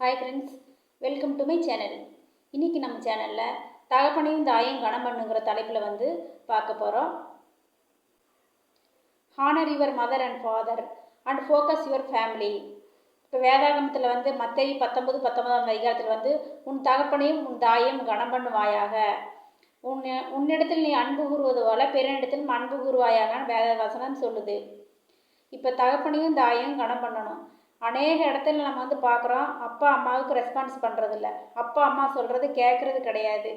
Hi friends, welcome to my channel. இன்றைக்கி நம்ம சேனலில் தகப்பனையும் தாயும் கணம் பண்ணுங்கிற தலைப்பில் பார்க்க போகிறோம். Honour your mother and father and focus your family. இப்போ வேதாகமத்தில் மத்தேயு 19:19 அதிகாரத்தில் உன் தகப்பனையும் உன் தாயையும் கணம் பண்ணுவாயாக, உன்னிடத்தில் நீ அன்பு கூறுவது போல பிறனிடத்தில் அன்பு கூறுவாயாகன்னு வேத வசனம் சொல்லுது. இப்போ தகப்பனையும் தாயையும் கணம் பண்ணணும். அநேக இடத்துல நம்ம பார்க்குறோம், அப்பா அம்மாவுக்கு ரெஸ்பான்ஸ் பண்ணுறதில்ல, அப்பா அம்மா சொல்கிறது கேட்குறது கிடையாது.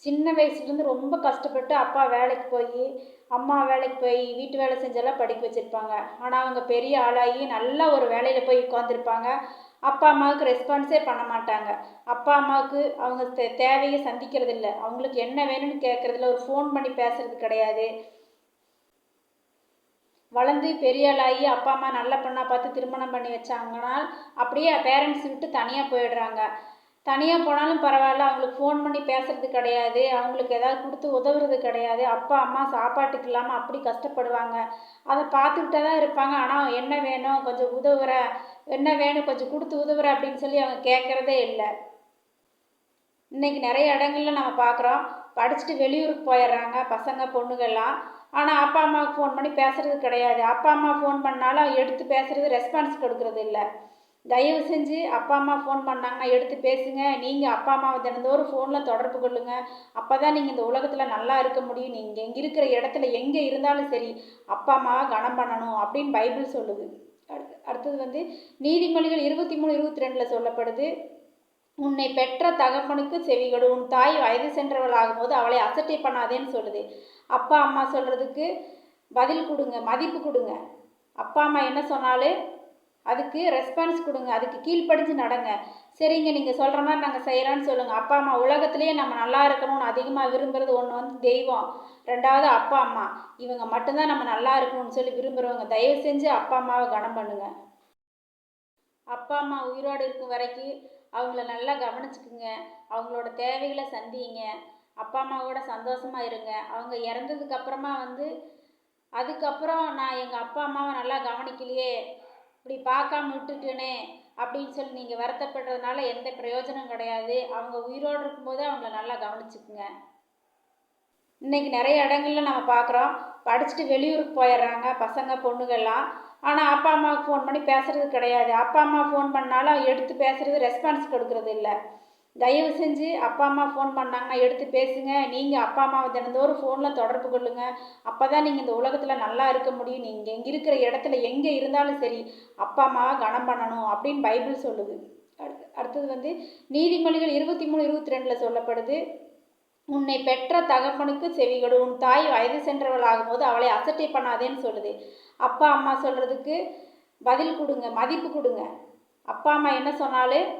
சின்ன வயசுலேருந்து ரொம்ப கஷ்டப்பட்டு அப்பா வேலைக்கு போய் அம்மா வேலைக்கு போய் வீட்டு வேலை செஞ்செல்லாம் படிக்க வச்சுருப்பாங்க. ஆனால் அவங்க பெரிய ஆளாகி நல்ல ஒரு வேலையில் போய் உட்காந்துருப்பாங்க. அப்பா அம்மாவுக்கு ரெஸ்பான்ஸே பண்ண மாட்டாங்க. அப்பா அம்மாவுக்கு அவங்க தேவையை சந்திக்கிறது இல்லை, அவங்களுக்கு என்ன வேணும்னு கேட்குறதில்ல, ஒரு ஃபோன் பண்ணி பேசுறது கிடையாது. வளர்ந்து பெரிய ஆளாகி அப்பா அம்மா நல்ல பொண்ணாக பார்த்து திருமணம் பண்ணி வச்சாங்கன்னா அப்படியே பேரண்ட்ஸ் விட்டு தனியாக போயிடுறாங்க. தனியாக போனாலும் பரவாயில்ல, அவங்களுக்கு ஃபோன் பண்ணி பேசுறது கிடையாது, அவங்களுக்கு ஏதாவது கொடுத்து உதவுறது கிடையாது. அப்பா அம்மா சாப்பாட்டுக்கு இல்லாமல் அப்படி கஷ்டப்படுவாங்க. அதை பார்த்துக்கிட்டே தான் இருப்பாங்க. ஆனால் என்ன வேணும் கொஞ்சம் உதவுற, என்ன வேணும் கொஞ்சம் கொடுத்து உதவுற அப்படின்னு சொல்லி அவங்க கேட்குறதே இல்லை. இன்றைக்கி நிறைய இடங்கள்ல நம்ம பார்க்குறோம், படிச்சுட்டு வெளியூருக்கு போயிடுறாங்க பசங்க பொண்ணுகள்லாம். ஆனால் அப்பா அம்மாவுக்கு ஃபோன் பண்ணி பேசுகிறது கிடையாது. அப்பா அம்மா ஃபோன் பண்ணாலும் எடுத்து பேசுகிறது, ரெஸ்பான்ஸ் கொடுக்கறது இல்லை. தயவு செஞ்சு அப்பா அம்மா ஃபோன் பண்ணாங்கன்னா எடுத்து பேசுங்க. நீங்கள் அப்பா அம்மாவை தினந்தோறும் ஃபோனில் தொடர்பு கொள்ளுங்கள். அப்போ தான் நீங்கள் இந்த உலகத்தில் நல்லா இருக்க முடியும். நீங்கள் எங்கே இருக்கிற இடத்துல எங்கே இருந்தாலும் சரி அப்பா அம்மாவை கனம் பண்ணணும் அப்படின்னு பைபிள் சொல்லுது. அடுத்தது நீதிமொழிகள் 23:22 சொல்லப்படுது, உன்னை பெற்ற தகப்பனுக்கு செவிகொடு, உன் தாய் வயது சென்றவள் ஆகும்போது அவளை அசட்டை பண்ணாதேன்னு சொல்லுது. அப்பா அம்மா சொல்கிறதுக்கு பதில் கொடுங்க, மதிப்பு கொடுங்க. அப்பா அம்மா என்ன சொன்னாலும் அதுக்கு ரெஸ்பான்ஸ் கொடுங்க, அதுக்கு கீழ்ப்படிஞ்சு நடங்க. சரிங்க நீங்கள் சொல்கிற மாதிரி நாங்கள் செய்கிறோன்னு சொல்லுங்கள். அப்பா அம்மா உலகத்துலேயே நம்ம நல்லா இருக்கணும்னு அதிகமாக விரும்புகிறது ஒன்று தெய்வம், ரெண்டாவது அப்பா அம்மா. இவங்க மட்டும்தான் நம்ம நல்லா இருக்கணும்னு சொல்லி விரும்புகிறவங்க. தயவு செஞ்சு அப்பா அம்மாவை கனம் பண்ணுங்க. அப்பா அம்மா உயிரோடு இருக்கும் வரைக்கும் அவங்கள நல்லா கவனிச்சுக்குங்க, அவங்களோட தேவைகளை சந்திங்க, அப்பா அம்மாவோட சந்தோஷமாக இருங்க. அவங்க இறந்ததுக்கு அப்புறமா அதுக்கப்புறம் நான் எங்கள் அப்பா அம்மாவை நல்லா கவனிக்கலையே, இப்படி பார்க்காம விட்டுட்டேனே அப்படின்னு சொல்லி நீங்கள் வருத்தப்படுறதுனால எந்த பிரயோஜனம் கிடையாது. அவங்க உயிரோடு இருக்கும்போது அவங்கள நல்லா கவனிச்சுக்குங்க. இன்றைக்கி நிறைய இடங்கள்ல நம்ம பார்க்குறோம், படிச்சுட்டு வெளியூருக்கு போயிடுறாங்க பசங்க பொண்ணுகள்லாம். ஆனால் அப்பா அம்மாவுக்கு ஃபோன் பண்ணி பேசுகிறது கிடையாது. அப்பா அம்மா ஃபோன் பண்ணாலும் எடுத்து பேசுகிறது, ரெஸ்பான்ஸ் கொடுக்கறது இல்லை. தயவு செஞ்சு அப்பா அம்மா ஃபோன் பண்ணாங்கன்னா எடுத்து பேசுங்க. நீங்கள் அப்பா அம்மாவை தினந்தோறும் ஃபோனில் தொடர்பு கொள்ளுங்கள். அப்போ தான் நீங்கள் இந்த உலகத்தில் நல்லா இருக்க முடியும். நீங்கள் எங்கே இருக்கிற இடத்துல எங்கே இருந்தாலும் சரி அப்பா அம்மாவை கனம் பண்ணணும் அப்படின்னு பைபிள் சொல்லுது. அடுத்தது நீதிமொழிகள் 23:22 சொல்லப்படுது, உன்னை பெற்ற தகப்பனுக்கு செவிகொடு, உன் தாய் வயது சென்றவள் ஆகும்போது அவளை அசட்டை பண்ணாதேன்னு சொல்லுது. அப்பா அம்மா சொல்கிறதுக்கு பதில் கொடுங்க, மதிப்பு கொடுங்க. அப்பா அம்மா என்ன சொன்னாலும்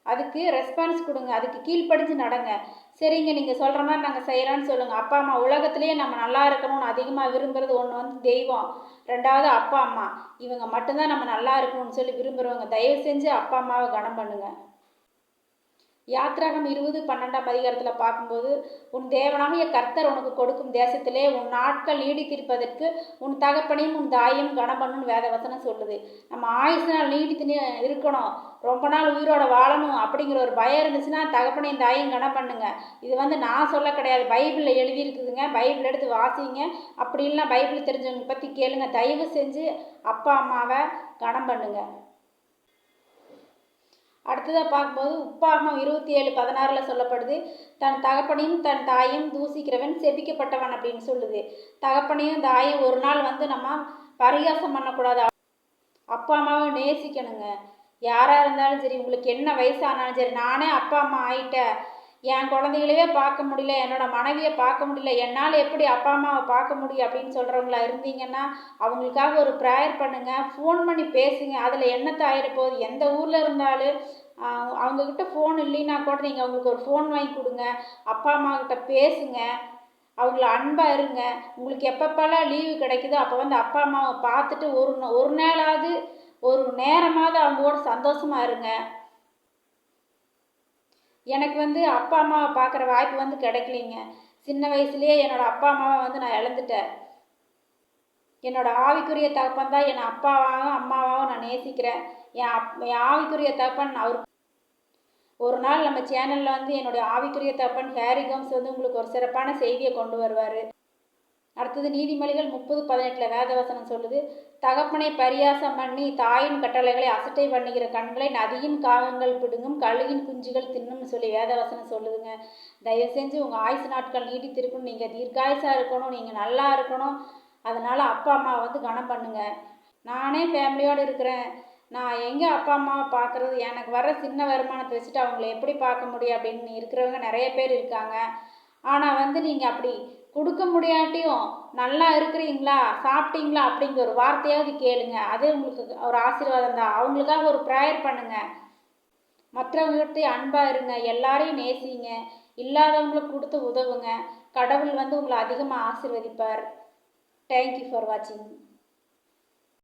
அதுக்கு ரெஸ்பான்ஸ் கொடுங்க, அதுக்கு கீழ்ப்படிஞ்சு நடங்க. சரிங்க நீங்கள் சொல்கிற மாதிரி நாங்கள் செய்கிறோன்னு சொல்லுங்கள். அப்பா அம்மா உலகத்துலேயே நம்ம நல்லா இருக்கணும்னு அதிகமாக விரும்புகிறது ஒன்று தெய்வம், ரெண்டாவது அப்பா அம்மா. இவங்க மட்டும்தான் நம்ம நல்லா இருக்கணும்னு சொல்லி விரும்புகிறவங்க. தயவு செஞ்சு அப்பா அம்மாவை கனம் பண்ணுங்கள். யாத்ராகம் 20:12 அதிகாரத்தில் பார்க்கும்போது, உன் தேவனாகிய கர்த்தர் உனக்கு கொடுக்கும் தேசத்திலே உன் நாட்கள் நீடித்திருப்பதற்கு உன் தகப்பனையும் உன் தாயையும் கனம் பண்ணுன்னு வேத வசனம் சொல்லுது. நம்ம ஆயுசு நாள் நீடித்து இருக்கணும், ரொம்ப நாள் உயிரோட வாழணும் அப்படிங்கிற ஒரு பயம் இருந்துச்சுன்னா தகப்பனையும் தாயையும் கனம் பண்ணுங்க. இது நான் சொல்ல கிடையாது, பைபிளில் எழுதியிருக்குதுங்க. பைபிள் எடுத்து வாசிங்க. அப்படி இல்லைனா பைபிள் தெரிஞ்சவங்க பற்றி கேளுங்க. தயவு செஞ்சு அப்பா அம்மாவை கனம் பண்ணுங்க. அடுத்ததாக பார்க்கும்போது உப்பாகமம் 27:16 சொல்லப்படுது, தன் தகப்பனையும் தன் தாயையும் தூசிக்கிறவன் செபிக்கப்பட்டவன் அப்படின்னு சொல்லுது. தகப்பனையும் தாயும் ஒரு நாள் நம்ம பரிகாசம் பண்ணக்கூடாது. அப்பா அம்மாவை நேசிக்கணுங்க. யாராக இருந்தாலும் சரி, உங்களுக்கு என்ன வயசானாலும் சரி. நானே அப்பா அம்மா ஆயிட்டேன், என் குழந்தைகளவே பார்க்க முடியல, என்னோடய மனைவியை பார்க்க முடியல, என்னால் எப்படி அப்பா அம்மாவை பார்க்க முடியும் அப்படின்னு சொல்கிறவங்களா இருந்தீங்கன்னா அவங்களுக்காக ஒரு ப்ரேயர் பண்ணுங்கள், ஃபோன் பண்ணி பேசுங்க. அதில் என்னத்தை ஆயிரப்போகுது? எந்த ஊரில் இருந்தாலும் அவங்கக்கிட்ட ஃபோன் இல்லைன்னா கூட நீங்கள் அவங்களுக்கு ஒரு ஃபோன் வாங்கி கொடுங்க, அப்பா அம்மாக்கிட்ட பேசுங்க, அவங்கள அன்பாக இருங்க. உங்களுக்கு எப்பப்பெல்லாம் லீவு கிடைக்குதோ அப்போ அப்பா அம்மாவை பார்த்துட்டு ஒரு நாளாவது ஒரு நேரமாவது அவங்களோட சந்தோஷமாக இருங்க. எனக்கு அப்பா அம்மாவை பார்க்குற வாய்ப்பு கிடைக்கலிங்க. சின்ன வயசுலேயே என்னோடய அப்பா அம்மாவை நான் இழந்துட்டேன். என்னோடய ஆவிக்குரிய தகப்பன் தான் என்னை அப்பாவாகவும் அம்மாவாகவும் நான் நேசிக்கிறேன். என் ஆவிக்குரிய தகப்பன் அவர் ஒரு நாள் நம்ம சேனலில் வந்து என்னுடைய ஆவிக்குரிய தப்பன் ஹேரி கம்ஸ் வந்து உங்களுக்கு ஒரு சிறப்பான செய்தியை கொண்டு வருவார். அடுத்தது நீதிமொழிகள் 30:18 வேதவசனம் சொல்லுது, தகப்பனை பரியாசம் பண்ணி தாயின் கட்டளைகளை அசட்டை பண்ணுகிற கண்களை நதியின் காகங்கள் பிடுங்கும், கழுகின் குஞ்சுகள் தின்னும்னு சொல்லி வேதவசனம் சொல்லுதுங்க. தயவு செஞ்சு உங்கள் ஆயுசு நாட்கள் நீடித்திருக்கணும், நீங்கள் தீர்க்காயுசாக இருக்கணும், நீங்கள் நல்லா இருக்கணும். அதனால் அப்பா அம்மா வந்து கனம் பண்ணுங்க. நானே ஃபேமிலியோடு இருக்கிறேன், நான் எங்கே அப்பா அம்மாவை பார்க்குறது, எனக்கு வர சின்ன வருமானத்தை வச்சுட்டு அவங்கள எப்படி பார்க்க முடியும் அப்படின்னு இருக்கிறவங்க நிறைய பேர் இருக்காங்க. ஆனால் வந்து நீங்கள் அப்படி கொடுக்க முடியாட்டியும் நல்லா இருக்கிறீங்களா, சாப்பிட்டீங்களா அப்படிங்கிற ஒரு வார்த்தையாவது கேளுங்க. அதே உங்களுக்கு ஒரு ஆசீர்வாதம் தான். அவங்களுக்காக ஒரு ப்ரேயர் பண்ணுங்கள். மற்றவங்ககிட்ட அன்பாக இருங்க, எல்லாரையும் நேசிங்க, இல்லாதவங்களுக்கு கொடுத்து உதவுங்க. கடவுள் வந்து உங்களை அதிகமாக ஆசீர்வதிப்பார். தேங்க்யூ ஃபார் வாட்சிங்.